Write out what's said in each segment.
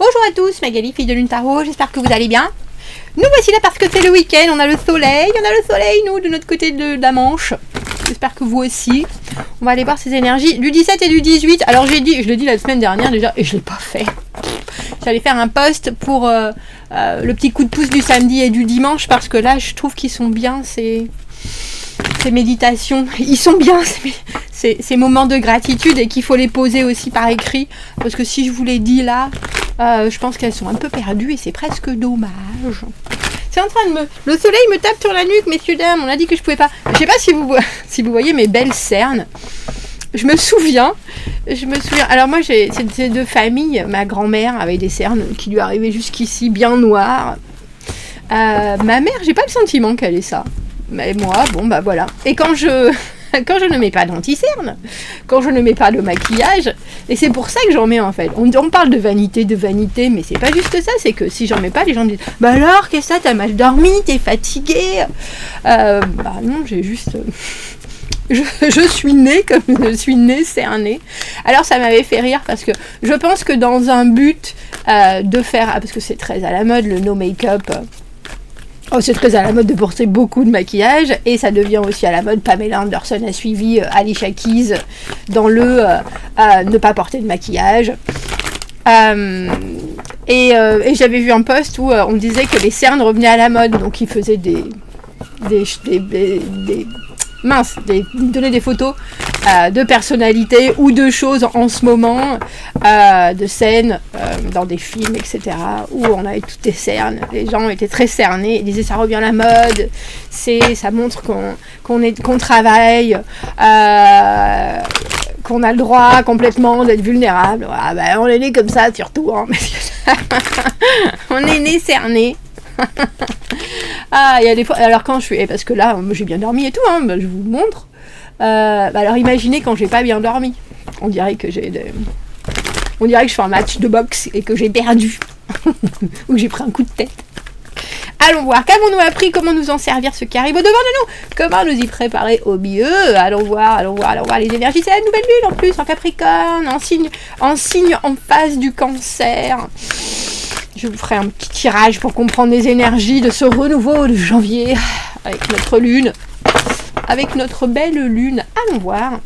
Bonjour à tous, Magali, fille de Lune Tarot, j'espère que vous allez bien. Nous voici là parce que c'est le week-end, on a le soleil, nous, de notre côté de la Manche. J'espère que vous aussi. On va aller voir ces énergies du 17 et du 18. Alors je l'ai dit la semaine dernière déjà, et je ne l'ai pas fait. J'allais faire un post pour le petit coup de pouce du samedi et du dimanche, parce que là, je trouve qu'ils sont bien, ces méditations. Ils sont bien, ces moments de gratitude, et qu'il faut les poser aussi par écrit. Parce que si je vous les dis là, je pense qu'elles sont un peu perdues, et c'est presque dommage. C'est en train de le soleil me tape sur la nuque, messieurs, dames. On a dit que je pouvais pas. Je sais pas si vous voyez mes belles cernes. Je me souviens. Alors moi, c'est de famille. Ma grand-mère avait des cernes qui lui arrivaient jusqu'ici, bien noires. Ma mère, j'ai pas le sentiment qu'elle ait ça. Mais moi, bon, bah voilà. Et quand je ne mets pas d'anti-cerne, quand je ne mets pas de maquillage, et c'est pour ça que j'en mets en fait. On parle de vanité, mais c'est pas juste ça, c'est que si j'en mets pas, les gens me disent « Bah alors, qu'est-ce que ça, t'as mal dormi, t'es fatiguée ?» Bah non, j'ai juste... Je suis née comme je suis née cernée. Alors ça m'avait fait rire parce que je pense que dans un but de faire... parce que c'est très à la mode, le no make-up... c'est très à la mode de porter beaucoup de maquillage, et ça devient aussi à la mode. Pamela Anderson a suivi Alicia Keys dans le ne pas porter de maquillage. Et j'avais vu un post où on disait que les cernes revenaient à la mode, donc ils faisaient ils donnaient des photos de personnalités ou de choses en ce moment, de scènes dans des films, etc., où on avait toutes des cernes. Les gens étaient très cernés, ils disaient ça revient à la mode, ça montre qu'on travaille, qu'on a le droit complètement d'être vulnérable. Voilà, ben, on est né comme ça, surtout, hein, on est né cerné. Il y a des fois, alors quand je suis, parce que là j'ai bien dormi et tout, hein, je vous montre. Alors imaginez quand j'ai pas bien dormi, on dirait que je fais un match de boxe et que j'ai perdu ou que j'ai pris un coup de tête. Allons voir, qu'avons-nous appris, comment nous en servir ce qui arrive au-devant de nous, comment nous y préparer au mieux. Allons voir les énergies. C'est la nouvelle lune en plus en Capricorne, en signe en phase du Cancer. Je vous ferai un petit tirage pour comprendre les énergies de ce renouveau de janvier avec notre lune, avec notre belle lune. Allons voir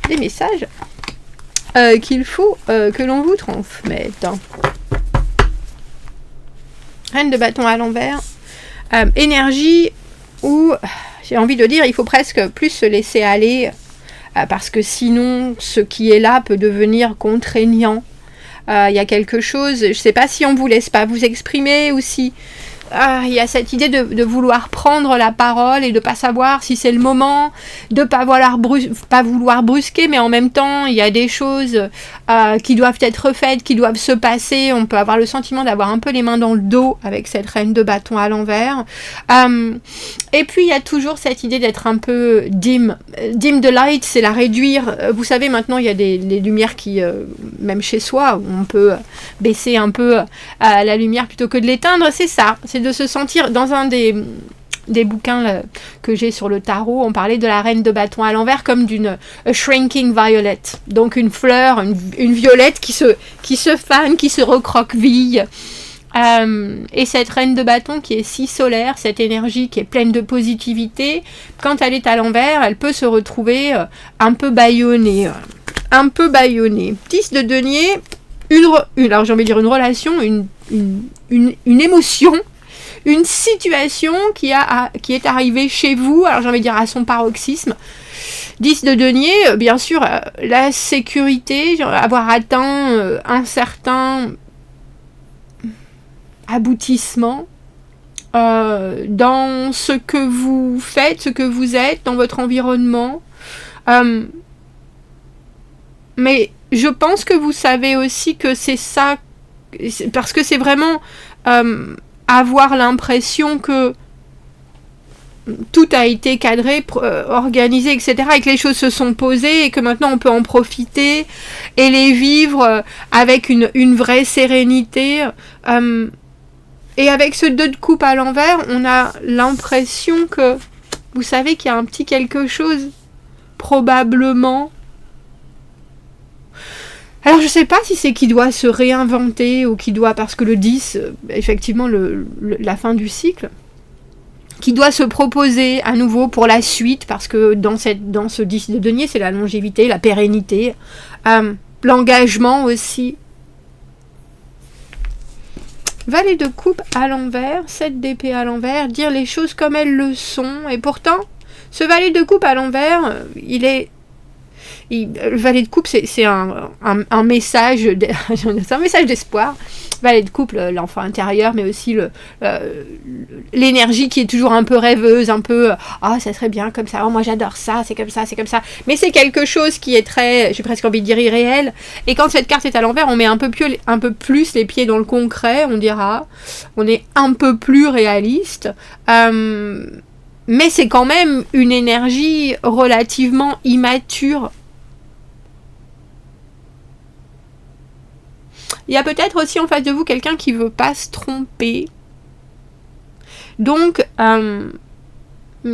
des messages qu'il faut que l'on vous transmette. Reine de bâton à l'envers. Énergie où, j'ai envie de dire, il faut presque plus se laisser aller, parce que sinon, ce qui est là peut devenir contraignant. Il y a quelque chose, je ne sais pas si on ne vous laisse pas vous exprimer, ou si il y a cette idée de vouloir prendre la parole et de ne pas savoir si c'est le moment, de ne pas vouloir brusquer, mais en même temps, il y a des choses qui doivent être faites, qui doivent se passer. On peut avoir le sentiment d'avoir un peu les mains dans le dos avec cette reine de bâton à l'envers. Et puis, il y a toujours cette idée d'être un peu dim. Dim the light, c'est la réduire. Vous savez, maintenant, il y a des lumières qui, même chez soi, où on peut baisser un peu la lumière plutôt que de l'éteindre. C'est ça. C'est de se sentir, dans un des bouquins là, que j'ai sur le tarot, on parlait de la reine de bâton à l'envers comme d'une shrinking violet. Donc une fleur, une violette qui se fane, qui se recroqueville. Et cette reine de bâton qui est si solaire, cette énergie qui est pleine de positivité, quand elle est à l'envers, elle peut se retrouver un peu bâillonnée. 10 de denier, alors j'ai envie de dire une relation, une émotion, une situation qui est arrivée chez vous, alors j'ai envie de dire à son paroxysme. 10 de denier, bien sûr, la sécurité, avoir atteint un certain aboutissement dans ce que vous faites, ce que vous êtes, dans votre environnement. Mais je pense que vous savez aussi que c'est ça, parce que c'est vraiment avoir l'impression que tout a été cadré, organisé, etc., et que les choses se sont posées et que maintenant on peut en profiter et les vivre avec une vraie sérénité. Et avec ce 2 de coupe à l'envers, on a l'impression que, vous savez qu'il y a un petit quelque chose, probablement. Alors Alors je sais pas si c'est qu'il doit se réinventer ou qu'il doit, parce que le 10, effectivement la fin du cycle, qui doit se proposer à nouveau pour la suite, parce que dans ce 10 de denier, c'est la longévité, la pérennité, l'engagement aussi. Valet de coupe à l'envers, 7 d'épée à l'envers, dire les choses comme elles le sont, et pourtant, ce valet de coupe à l'envers, le valet de coupe, c'est un message, c'est un message d'espoir. Valet de coupe, l'enfant intérieur, mais aussi l'énergie qui est toujours un peu rêveuse, un peu ça serait bien comme ça, moi j'adore ça, c'est comme ça, c'est comme ça. Mais c'est quelque chose qui est très, j'ai presque envie de dire irréel. Et quand cette carte est à l'envers, on met un peu plus les pieds dans le concret, on dira. On est un peu plus réaliste. Mais c'est quand même une énergie relativement immature. Il y a peut-être aussi en face de vous quelqu'un qui ne veut pas se tromper. Donc,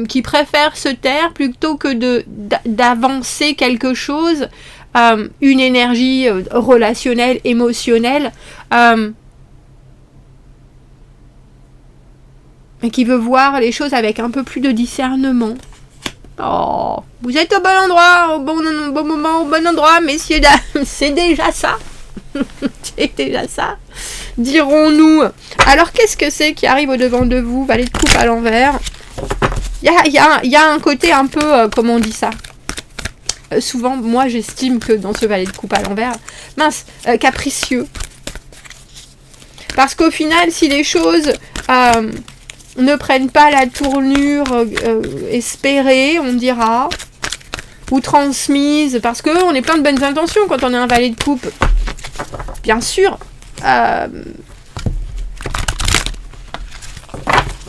qui préfère se taire plutôt que d'avancer quelque chose, une énergie relationnelle, émotionnelle, et qui veut voir les choses avec un peu plus de discernement. Oh, vous êtes au bon endroit, au bon moment, au bon endroit, messieurs, dames, c'est déjà ça. C'est déjà ça, dirons-nous. Alors qu'est-ce que c'est qui arrive au devant de vous? Valet de coupe à l'envers. Il y a un côté un peu, comment on dit ça, souvent moi j'estime que dans ce valet de coupe à l'envers, capricieux. Parce qu'au final, si les choses ne prennent pas la tournure espérée, on dira, ou transmise, parce qu'on est plein de bonnes intentions quand on est un valet de coupe. Bien sûr.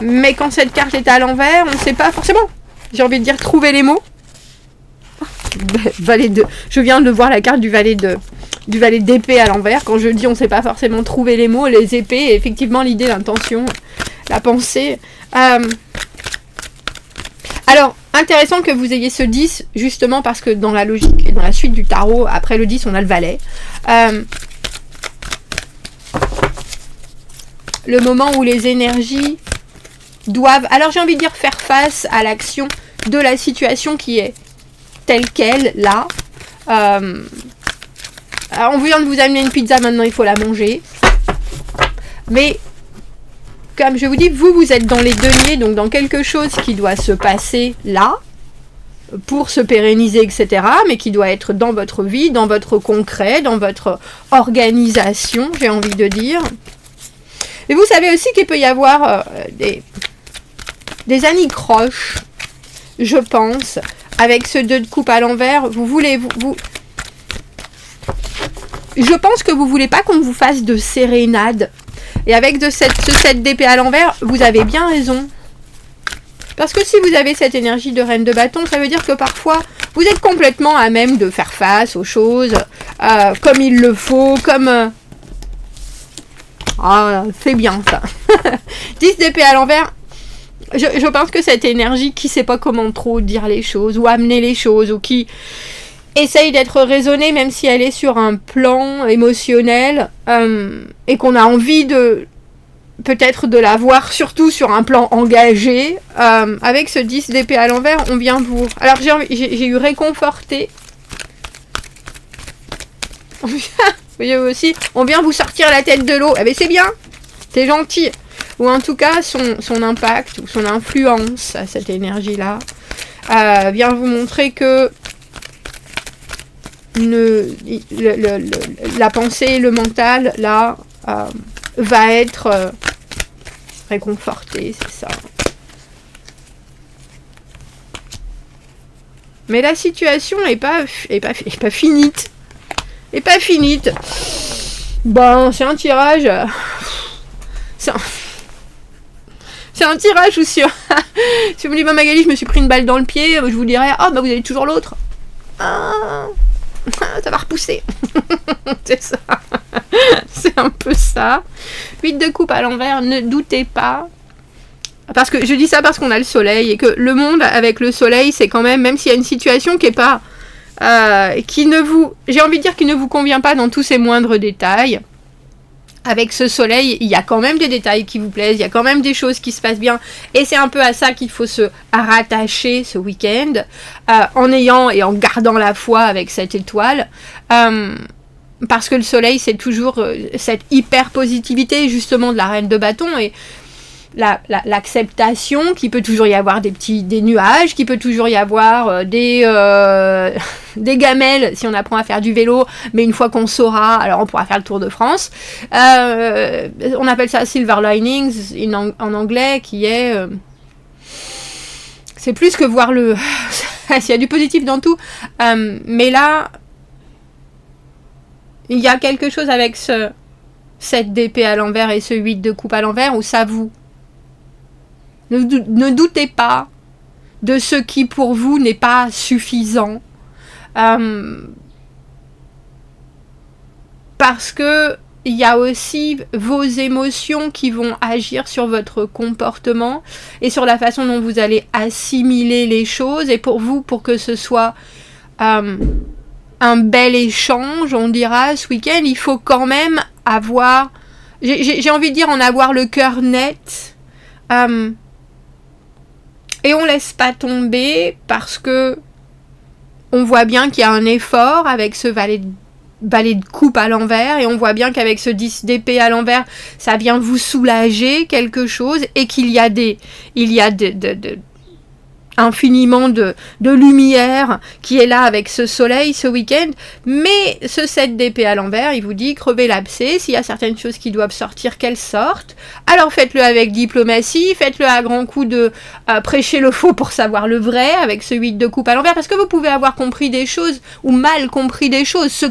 Mais quand cette carte est à l'envers, on ne sait pas forcément. J'ai envie de dire trouver les mots. Je viens de voir la carte du valet d'épée à l'envers. Quand je dis on ne sait pas forcément trouver les mots, les épées, effectivement l'idée, l'intention, la pensée. Alors, intéressant que vous ayez ce 10, justement parce que dans la logique et dans la suite du tarot, après le 10, on a le valet. Le moment où les énergies doivent, alors j'ai envie de dire, faire face à l'action de la situation qui est telle qu'elle, là. Alors on vient de vous amener une pizza, maintenant il faut la manger. Mais, comme je vous dis, vous êtes dans les deniers, donc dans quelque chose qui doit se passer là, pour se pérenniser, etc., mais qui doit être dans votre vie, dans votre concret, dans votre organisation, j'ai envie de dire. Et vous savez aussi qu'il peut y avoir des anicroches, je pense, avec ce 2 de coupe à l'envers. Je pense que vous voulez pas qu'on vous fasse de sérénade. Et avec ce 7 d'épée à l'envers, vous avez bien raison. Parce que si vous avez cette énergie de reine de bâton, ça veut dire que parfois, vous êtes complètement à même de faire face aux choses comme il le faut, comme... c'est bien ça. 10 d'épée à l'envers, je pense que cette énergie qui sait pas comment trop dire les choses, ou amener les choses, ou qui essaye d'être raisonnée, même si elle est sur un plan émotionnel, et qu'on a envie peut-être de la voir surtout sur un plan engagé, avec ce 10 d'épée à l'envers, on vient vous... Alors j'ai eu réconforté. Voyez aussi, on vient vous sortir la tête de l'eau. Eh bien c'est bien, c'est gentil. Ou en tout cas, son impact ou son influence à cette énergie-là vient vous montrer que la pensée, le mental, là, va être réconforté, c'est ça. Mais la situation est pas finite. Et pas finite. Bon, c'est un tirage. C'est un tirage où sur... si vous me dites, Magali, je me suis pris une balle dans le pied, je vous dirais, vous avez toujours l'autre. Ça va repousser. C'est ça. C'est un peu ça. 8 de coupe à l'envers, ne doutez pas. Parce que je dis ça parce qu'on a le soleil et que le monde avec le soleil, c'est quand même s'il y a une situation qui est pas j'ai envie de dire, qui ne vous convient pas dans tous ses moindres détails. Avec ce soleil, il y a quand même des détails qui vous plaisent, il y a quand même des choses qui se passent bien, et c'est un peu à ça qu'il faut se rattacher ce week-end, en ayant et en gardant la foi avec cette étoile, parce que le soleil, c'est toujours cette hyper positivité justement de la reine de bâton, et l'acceptation, qu'il peut toujours y avoir des nuages, qu'il peut toujours y avoir des gamelles si on apprend à faire du vélo, mais une fois qu'on saura, alors on pourra faire le Tour de France. On appelle ça silver linings en anglais, qui est... c'est plus que voir le... S'il y a du positif dans tout. Mais là, il y a quelque chose avec ce 7 d'épée à l'envers et ce 8 de coupe à l'envers où ça vous... Ne doutez pas de ce qui pour vous n'est pas suffisant. Parce que il y a aussi vos émotions qui vont agir sur votre comportement et sur la façon dont vous allez assimiler les choses. Et pour vous, pour que ce soit un bel échange, on dira, ce week-end, il faut quand même avoir... J'ai envie de dire en avoir le cœur net. Et on laisse pas tomber parce que on voit bien qu'il y a un effort avec ce valet de coupe à l'envers, et on voit bien qu'avec ce 10 d'épée à l'envers, ça vient vous soulager quelque chose, et qu'il y a infiniment de lumière qui est là avec ce soleil ce week-end. Mais ce 7 d'épée à l'envers, il vous dit crevez l'abcès, s'il y a certaines choses qui doivent sortir, qu'elles sortent. Alors faites-le avec diplomatie, faites-le à grands coups de prêcher le faux pour savoir le vrai, avec ce 8 de coupe à l'envers, parce que vous pouvez avoir compris des choses ou mal compris des choses, ce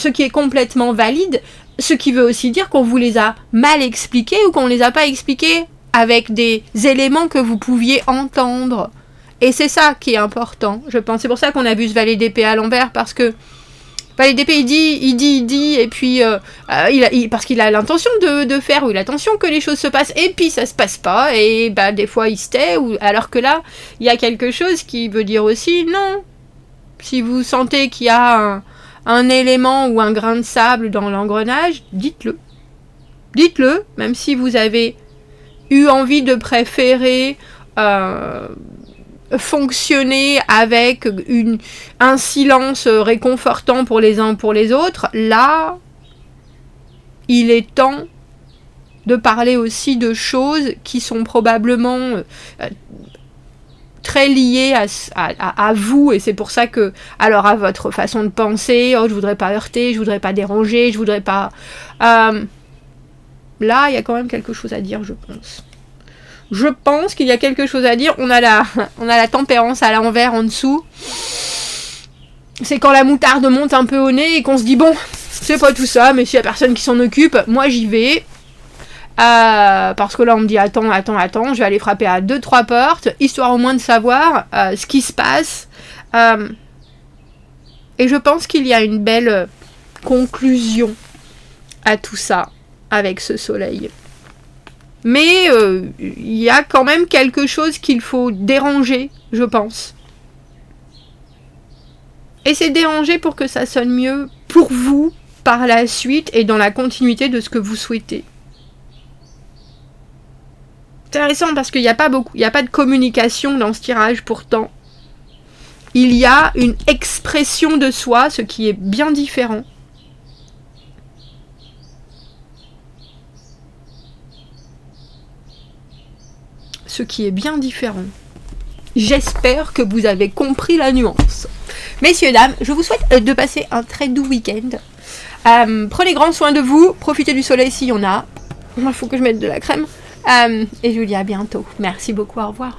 qui est complètement valide, ce qui veut aussi dire qu'on vous les a mal expliqués ou qu'on les a pas expliqués avec des éléments que vous pouviez entendre. Et c'est ça qui est important, je pense. C'est pour ça qu'on a vu ce valet d'épée à l'envers, parce que valet d'épée, il dit, et puis parce qu'il a l'intention de faire, ou il a l'intention que les choses se passent, et puis ça se passe pas, et des fois il se tait, alors que là, il y a quelque chose qui veut dire aussi, non. Si vous sentez qu'il y a un élément ou un grain de sable dans l'engrenage, dites-le. Dites-le, même si vous avez eu envie de préférer fonctionner avec un silence réconfortant pour les uns pour les autres. Là, il est temps de parler aussi de choses qui sont probablement très liées à vous, et c'est pour ça que, alors à votre façon de penser, je voudrais pas heurter, je voudrais pas déranger, je voudrais pas... Là, il y a quand même quelque chose à dire, je pense. Je pense qu'il y a quelque chose à dire. On a la tempérance à l'envers en dessous. C'est quand la moutarde monte un peu au nez et qu'on se dit, bon, c'est pas tout ça, mais s'il y a personne qui s'en occupe, moi j'y vais. Parce que là, on me dit, attends, je vais aller frapper à 2-3 portes, histoire au moins de savoir ce qui se passe. Et je pense qu'il y a une belle conclusion à tout ça avec ce soleil. Mais il y a quand même quelque chose qu'il faut déranger, je pense. Et c'est déranger pour que ça sonne mieux pour vous par la suite et dans la continuité de ce que vous souhaitez. C'est intéressant parce qu'il n'y a pas de communication dans ce tirage pourtant. Il y a une expression de soi, ce qui est bien différent. Ce qui est bien différent. J'espère que vous avez compris la nuance. Messieurs, dames, je vous souhaite de passer un très doux week-end. Prenez grand soin de vous. Profitez du soleil s'il y en a. Il faut que je mette de la crème. Et je vous dis à bientôt. Merci beaucoup. Au revoir.